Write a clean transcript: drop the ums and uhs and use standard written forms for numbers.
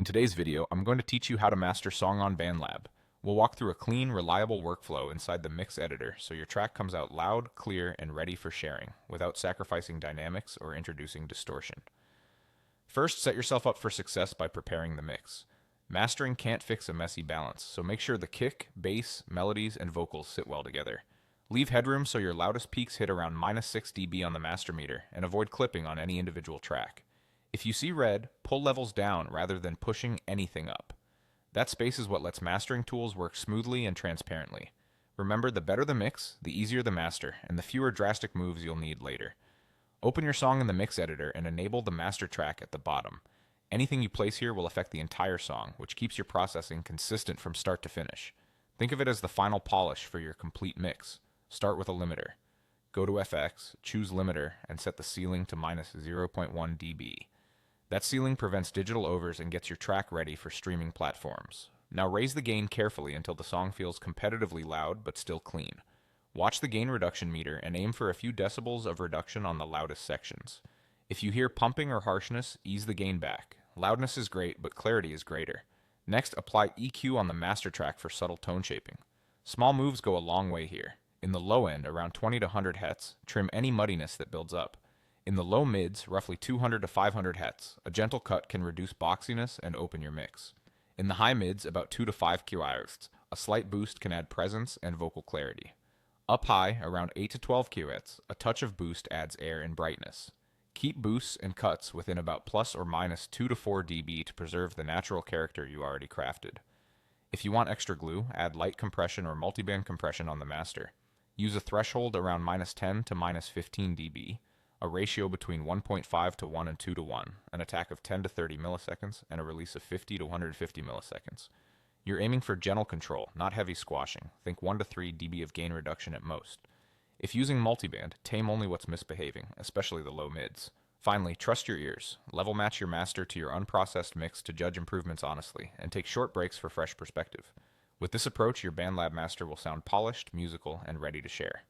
In today's video, I'm going to teach you how to master song on BandLab. We'll walk through a clean, reliable workflow inside the mix editor so your track comes out loud, clear, and ready for sharing, without sacrificing dynamics or introducing distortion. First, set yourself up for success by preparing the mix. Mastering can't fix a messy balance, so make sure the kick, bass, melodies, and vocals sit well together. Leave headroom so your loudest peaks hit around -6 dB on the master meter, and avoid clipping on any individual track. If you see red, pull levels down rather than pushing anything up. That space is what lets mastering tools work smoothly and transparently. Remember, the better the mix, the easier the master, and the fewer drastic moves you'll need later. Open your song in the mix editor and enable the master track at the bottom. Anything you place here will affect the entire song, which keeps your processing consistent from start to finish. Think of it as the final polish for your complete mix. Start with a limiter. Go to FX, choose limiter, and set the ceiling to -0.1 dB. That ceiling prevents digital overs and gets your track ready for streaming platforms. Now raise the gain carefully until the song feels competitively loud but still clean. Watch the gain reduction meter and aim for a few decibels of reduction on the loudest sections. If you hear pumping or harshness, ease the gain back. Loudness is great, but clarity is greater. Next, apply EQ on the master track for subtle tone shaping. Small moves go a long way here. In the low end, around 20 to 100 Hz, trim any muddiness that builds up. In the low mids, roughly 200 to 500 Hz, a gentle cut can reduce boxiness and open your mix. In the high mids, about 2 to 5 kHz, a slight boost can add presence and vocal clarity. Up high, around 8 to 12 kHz, a touch of boost adds air and brightness. Keep boosts and cuts within about plus or minus 2 to 4 dB to preserve the natural character you already crafted. If you want extra glue, add light compression or multiband compression on the master. Use a threshold around -10 to -15 dB, a ratio between 1.5 to 1 and 2 to 1, an attack of 10 to 30 milliseconds, and a release of 50 to 150 milliseconds. You're aiming for gentle control, not heavy squashing. Think 1 to 3 dB of gain reduction at most. If using multiband, tame only what's misbehaving, especially the low mids. Finally, trust your ears. Level match your master to your unprocessed mix to judge improvements honestly, and take short breaks for fresh perspective. With this approach, your BandLab master will sound polished, musical, and ready to share.